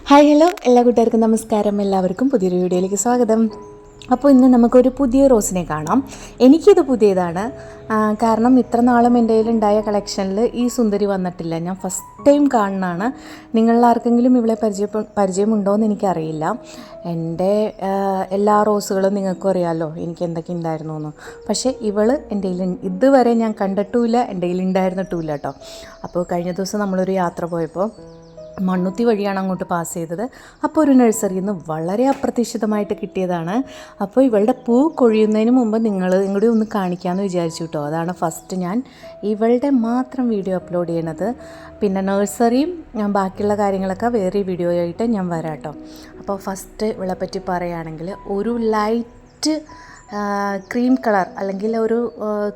Hi hello എല്ലാ കൂട്ടുകാർക്കും നമസ്കാരം. എല്ലാവർക്കും പുതിയൊരു വീഡിയോയിലേക്ക് സ്വാഗതം. അപ്പോൾ ഇന്ന് നമുക്കൊരു പുതിയ റോസിനെ കാണാം. എനിക്കിത് പുതിയതാണ്, കാരണം ഇത്ര നാളും എൻ്റെ കയ്യിലുണ്ടായ കളക്ഷനിൽ ഈ സുന്ദരി വന്നിട്ടില്ല. ഞാൻ ഫസ്റ്റ് ടൈം കാണുന്നതാണ്. നിങ്ങളിലാർക്കെങ്കിലും ഇവളെ പരിചയമുണ്ടോ എന്ന് എനിക്കറിയില്ല. എൻ്റെ എല്ലാ റോസുകളും നിങ്ങൾക്കും അറിയാമല്ലോ എനിക്ക് എന്തൊക്കെ ഉണ്ടായിരുന്നു എന്ന്. പക്ഷേ ഇവൾ എൻ്റെ കയ്യിൽ ഇതുവരെ ഞാൻ കണ്ടിട്ടുമില്ല, എൻ്റെ കയ്യിൽ ഉണ്ടായിരുന്നിട്ടുമില്ല കേട്ടോ. അപ്പോൾ കഴിഞ്ഞ ദിവസം നമ്മളൊരു യാത്ര പോയപ്പോൾ മണ്ണുത്തി വഴിയാണ് അങ്ങോട്ട് പാസ് ചെയ്തത്. അപ്പോൾ ഒരു നഴ്സറിയിൽ നിന്ന് വളരെ അപ്രതീക്ഷിതമായിട്ട് കിട്ടിയതാണ്. അപ്പോൾ ഇവളുടെ പൂ കൊഴിയുന്നതിന് മുമ്പ് നിങ്ങളുടെ ഒന്ന് കാണിക്കാമെന്ന് വിചാരിച്ചു കേട്ടോ. അതാണ് ഫസ്റ്റ് ഞാൻ ഇവളുടെ മാത്രം വീഡിയോ അപ്ലോഡ് ചെയ്യണത്. പിന്നെ നഴ്സറിയും ബാക്കിയുള്ള കാര്യങ്ങളൊക്കെ വേറെ വീഡിയോ ആയിട്ട് ഞാൻ വരാം കേട്ടോ. അപ്പോൾ ഫസ്റ്റ് ഇവളെ പറ്റി പറയുകയാണെങ്കിൽ ഒരു ലൈറ്റ് ക്രീം കളർ, അല്ലെങ്കിൽ ഒരു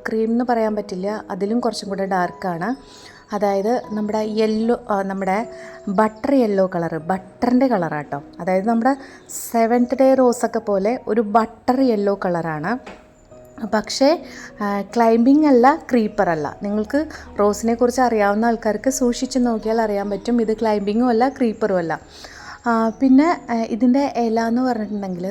ക്രീം എന്ന് പറയാൻ പറ്റില്ല, അതിലും കുറച്ചും കൂടെ ഡാർക്കാണ്. അതായത് നമ്മുടെ ബട്ടർ യെല്ലോ കളറ്, ബട്ടറിൻ്റെ കളറാട്ടോ. അതായത് നമ്മുടെ 7th ഡേ റോസൊക്കെ പോലെ ഒരു ബട്ടർ യെല്ലോ കളറാണ്. പക്ഷേ ക്ലൈമ്പിംഗ് അല്ല, ക്രീപ്പർ അല്ല. നിങ്ങൾക്ക് റോസിനെ കുറിച്ച് അറിയാവുന്ന ആൾക്കാർക്ക് സൂക്ഷിച്ച് നോക്കിയാൽ അറിയാൻ പറ്റും, ഇത് ക്ലൈമ്പിങ്ങും അല്ല ക്രീപ്പറും അല്ല. പിന്നെ ഇതിൻ്റെ ഇല എന്ന് പറഞ്ഞിട്ടുണ്ടെങ്കിൽ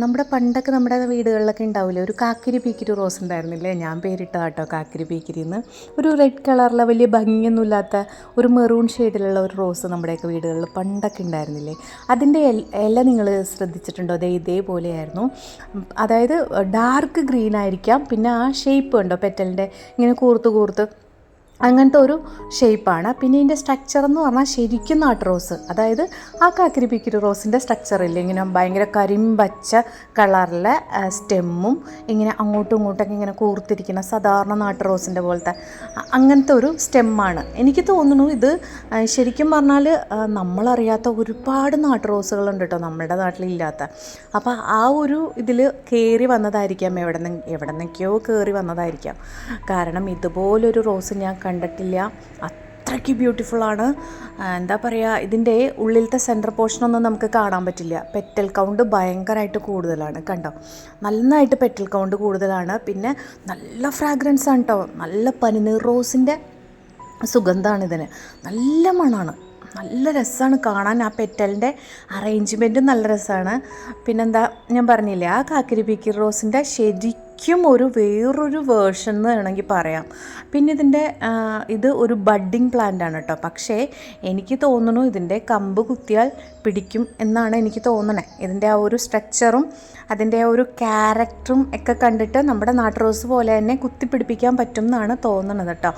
നമ്മുടെ പണ്ടൊക്കെ നമ്മുടെ വീടുകളിലൊക്കെ ഉണ്ടാവില്ലേ, ഒരു കാക്കിരി പീക്കിരി റോസ് ഉണ്ടായിരുന്നില്ലേ, ഞാൻ പേരിട്ട കേട്ടോ കാക്കിരി പീക്കിരിന്ന്. ഒരു റെഡ് കളറിലെ വലിയ ഭംഗിയൊന്നുമില്ലാത്ത ഒരു മെറൂൺ ഷെയ്ഡിലുള്ള ഒരു റോസ് നമ്മുടെയൊക്കെ വീടുകളിൽ പണ്ടൊക്കെ ഉണ്ടായിരുന്നില്ലേ. അതിൻ്റെ ഇല നിങ്ങൾ ശ്രദ്ധിച്ചിട്ടുണ്ടോ? ഇതേപോലെയായിരുന്നു. അതായത് ഡാർക്ക് ഗ്രീൻ ആയിരിക്കാം. പിന്നെ ആ ഷേപ്പ് ഉണ്ടോ പെറ്റലിൻ്റെ, ഇങ്ങനെ കൂർത്ത് അങ്ങനത്തെ ഒരു ഷേപ്പാണ്. പിന്നെ ഇതിൻ്റെ സ്ട്രക്ചർ എന്ന് പറഞ്ഞാൽ ശരിക്കും നാട്ടു റോസ്, അതായത് ആ കാക്കിരി പീക്കിരി റോസിൻ്റെ സ്ട്രക്ചറില്ലേ, ഇങ്ങനെ ഭയങ്കര കരിമ്പച്ച കളറിലെ സ്റ്റെമ്മും ഇങ്ങനെ അങ്ങോട്ടും ഇങ്ങോട്ടൊക്കെ ഇങ്ങനെ കൂർത്തിരിക്കുന്ന സാധാരണ നാട്ടു റോസിൻ്റെ പോലത്തെ അങ്ങനത്തെ ഒരു സ്റ്റെമ്മാണ്. എനിക്ക് തോന്നുന്നു ഇത് ശരിക്കും പറഞ്ഞാൽ നമ്മളറിയാത്ത ഒരുപാട് നാട്ടു റോസുകളുണ്ട് കേട്ടോ നമ്മുടെ നാട്ടിലില്ലാത്ത. അപ്പോൾ ആ ഒരു ഇതിൽ കയറി വന്നതായിരിക്കാം, എവിടെന്നൊക്കെയോ കയറി വന്നതായിരിക്കാം. കാരണം ഇതുപോലൊരു റോസ് ഞാൻ കണ്ടിട്ടില്ല. അത്രയ്ക്ക് ബ്യൂട്ടിഫുള്ളാണ്. എന്താ പറയുക, ഇതിൻ്റെ ഉള്ളിലത്തെ സെൻറ്റർ പോർഷനൊന്നും നമുക്ക് കാണാൻ പറ്റില്ല. പെറ്റൽ കൗണ്ട് ഭയങ്കരമായിട്ട് കൂടുതലാണ്. കണ്ടോ, നന്നായിട്ട് പെറ്റൽ കൗണ്ട് കൂടുതലാണ്. പിന്നെ നല്ല ഫ്രാഗ്രൻസ് ആണ് കേട്ടോ. നല്ല പനിനീർ റോസിൻ്റെ സുഗന്ധമാണ് ഇതിന്. നല്ല മണമാണ്, നല്ല രസമാണ് കാണാൻ. ആ പെറ്റലിൻ്റെ അറേഞ്ച്മെൻറ്റും നല്ല രസമാണ്. പിന്നെന്താ, ഞാൻ പറഞ്ഞില്ലേ, ആ കാക്കിരി പീക്കിരി റോസിൻ്റെ ശരിക്കും വേറൊരു വേർഷൻ എന്ന് വേണമെങ്കിൽ പറയാം. പിന്നെ ഇത് ഒരു ബഡ്ഡിങ് പ്ലാന്റ് ആണ് കേട്ടോ. പക്ഷേ എനിക്ക് തോന്നുന്നു ഇതിൻ്റെ കമ്പ് കുത്തിയാൽ പിടിക്കും എന്നാണ് എനിക്ക് തോന്നണേ. ഇതിൻ്റെ ആ ഒരു സ്ട്രക്ചറും അതിൻ്റെ ആ ഒരു ക്യാരക്ടറും ഒക്കെ കണ്ടിട്ട് നമ്മുടെ നാട്ടു റോസ് പോലെ തന്നെ കുത്തിപ്പിടിപ്പിക്കാൻ പറ്റും എന്നാണ് തോന്നുന്നത് കേട്ടോ.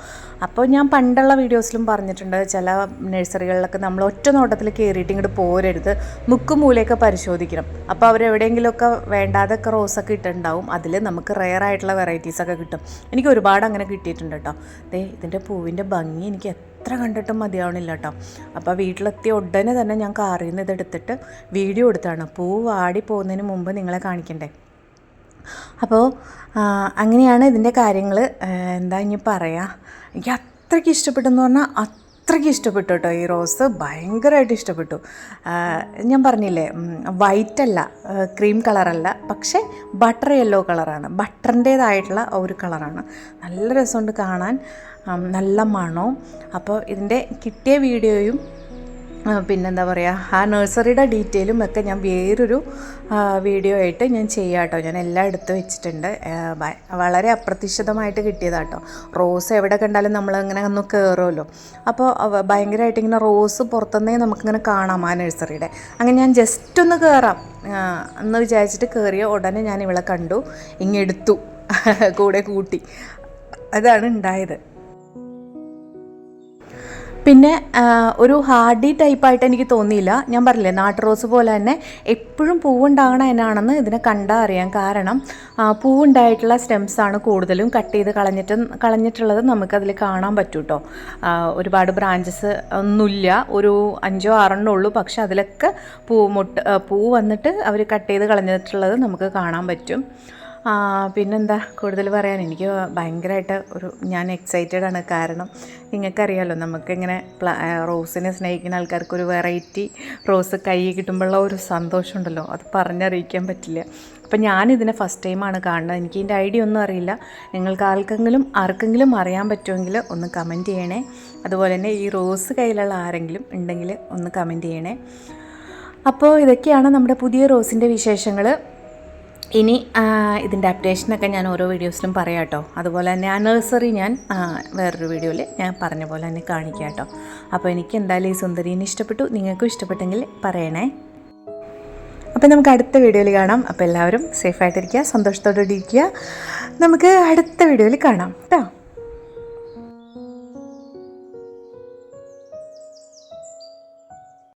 അപ്പോൾ ഞാൻ പണ്ടുള്ള വീഡിയോസിലും പറഞ്ഞിട്ടുണ്ട്, ചില നഴ്സറികളിലൊക്കെ നമ്മൾ ഒറ്റ നോട്ടത്തിൽ കയറിയിട്ട് ഇങ്ങോട്ട് പോരരുത്, മുക്കുമൂലയൊക്കെ പരിശോധിക്കണം. അപ്പോൾ അവരെവിടെയെങ്കിലുമൊക്കെ വേണ്ടാതൊക്കെ റോസൊക്കെ ഇട്ടുണ്ടാവും. അതിൽ നമുക്ക് റെയർ ആയിട്ടുള്ള വെറൈറ്റീസൊക്കെ കിട്ടും. എനിക്ക് ഒരുപാട് അങ്ങനെ കിട്ടിയിട്ടുണ്ട് കേട്ടോ. ഇതിൻ്റെ പൂവിൻ്റെ ഭംഗി എനിക്ക് എത്ര കണ്ടിട്ടും മതിയാവണില്ല കേട്ടോ. അപ്പോൾ വീട്ടിലെത്തിയ ഉടനെ തന്നെ ഞാൻ കാറിൽ നിന്ന് ഇതെടുത്തിട്ട് വീഡിയോ എടുത്താണ്. പൂ വാടി പോകുന്നതിന് മുമ്പ് നിങ്ങളെ കാണിക്കണ്ടേ. അപ്പോൾ അങ്ങനെയാണ് ഇതിൻ്റെ കാര്യങ്ങൾ. എന്താ ഇനി പറയാം, എനിക്ക് അത്രയ്ക്ക് ഇഷ്ടപ്പെട്ടെന്ന് പറഞ്ഞാൽ അത്രയ്ക്ക് ഇഷ്ടപ്പെട്ടു കേട്ടോ. ഈ റോസ് ഭയങ്കരമായിട്ട് ഇഷ്ടപ്പെട്ടു. ഞാൻ പറഞ്ഞില്ലേ, വൈറ്റ് അല്ല, ക്രീം കളറല്ല, പക്ഷേ ബട്ടർ യെല്ലോ കളറാണ്. ബട്ടറിൻ്റേതായിട്ടുള്ള ഒരു കളറാണ്. നല്ല രസമുണ്ട് കാണാൻ, നല്ല മണവും. അപ്പോൾ ഇതിൻ്റെ കിട്ടിയ വീഡിയോയും പിന്നെന്താ പറയുക, ആ നഴ്സറിയുടെ ഡീറ്റെയിലും ഒക്കെ ഞാൻ വേറൊരു വീഡിയോ ആയിട്ട് ഞാൻ ചെയ്യാം കേട്ടോ. ഞാൻ എല്ലാം എടുത്ത് വെച്ചിട്ടുണ്ട്. വളരെ അപ്രതീക്ഷിതമായിട്ട് കിട്ടിയതാട്ടോ. റോസ് എവിടെ കണ്ടാലും നമ്മളങ്ങനെ ഒന്ന് കയറുമല്ലോ. അപ്പോൾ ഭയങ്കരമായിട്ട് ഇങ്ങനെ റോസ് പുറത്തുനിന്നേ നമുക്കിങ്ങനെ കാണാം ആ നഴ്സറിയുടെ. അങ്ങനെ ഞാൻ ജസ്റ്റ് ഒന്ന് കയറാം എന്ന് വിചാരിച്ചിട്ട് കയറിയ ഉടനെ ഞാൻ ഇവളെ കണ്ടു, ഇങ്ങെടുത്തു, കൂടെ കൂട്ടി. അതാണ് ഉണ്ടായത്. പിന്നെ ഒരു ഹാർഡി ടൈപ്പായിട്ട് എനിക്ക് തോന്നിയില്ല. ഞാൻ പറഞ്ഞില്ലേ, നാട്ടു റോസ് പോലെ തന്നെ എപ്പോഴും പൂവുണ്ടാകണ എന്നാണെന്ന് ഇതിനെ കണ്ടാൽ അറിയാം. കാരണം പൂവുണ്ടായിട്ടുള്ള സ്റ്റെംസാണ് കൂടുതലും. കട്ട് ചെയ്ത് കളഞ്ഞിട്ടുള്ളത് നമുക്കതിൽ കാണാൻ പറ്റും കേട്ടോ. ഒരുപാട് ബ്രാഞ്ചസ് ഒന്നുമില്ല, ഒരു 5 6 ഉള്ളൂ. പക്ഷെ അതിലൊക്കെ പൂ വന്നിട്ട് അവർ കട്ട് ചെയ്ത് കളഞ്ഞിട്ടുള്ളത് നമുക്ക് കാണാൻ പറ്റും. പിന്നെന്താ കൂടുതൽ പറയാൻ, എനിക്ക് ഭയങ്കരമായിട്ട് ഞാൻ എക്സൈറ്റഡ് ആണ്. കാരണം നിങ്ങൾക്കറിയാമല്ലോ, നമുക്കിങ്ങനെ റോസിനെ സ്നേഹിക്കുന്ന ആൾക്കാർക്കൊരു വെറൈറ്റി റോസ് കൈ കിട്ടുമ്പോഴുള്ള ഒരു സന്തോഷമുണ്ടല്ലോ, അത് പറഞ്ഞറിയിക്കാൻ പറ്റില്ല. അപ്പം ഞാനിതിനെ ഫസ്റ്റ് ടൈമാണ് കാണുന്നത്. എനിക്ക് ഇതിൻ്റെ ഐഡിയ ഒന്നും അറിയില്ല. നിങ്ങൾക്ക് ആർക്കെങ്കിലും അറിയാൻ പറ്റുമെങ്കിൽ ഒന്ന് കമൻറ്റ് ചെയ്യണേ. അതുപോലെ തന്നെ ഈ റോസ് കയ്യിലുള്ള ആരെങ്കിലും ഉണ്ടെങ്കിൽ ഒന്ന് കമൻറ്റ് ചെയ്യണേ. അപ്പോൾ ഇതൊക്കെയാണ് നമ്മുടെ പുതിയ റോസിൻ്റെ വിശേഷങ്ങൾ. ഇനി ഇതിൻ്റെ അപ്ഡേഷനൊക്കെ ഞാൻ ഓരോ വീഡിയോസിലും പറയാം കേട്ടോ. അതുപോലെ തന്നെ ആനിവേഴ്സറി ഞാൻ വേറൊരു വീഡിയോയിൽ ഞാൻ പറഞ്ഞ പോലെ തന്നെ കാണിക്കാം കേട്ടോ. അപ്പോൾ എനിക്ക് എന്തായാലും ഈ സുന്ദരീനെ ഇഷ്ടപ്പെട്ടു. നിങ്ങൾക്കും ഇഷ്ടപ്പെട്ടെങ്കിൽ പറയണേ. അപ്പോൾ നമുക്ക് അടുത്ത വീഡിയോയിൽ കാണാം. അപ്പോൾ എല്ലാവരും സേഫായിട്ടിരിക്കുക, സന്തോഷത്തോടെ ഇരിക്കുക. നമുക്ക് അടുത്ത വീഡിയോയിൽ കാണാം കേട്ടോ.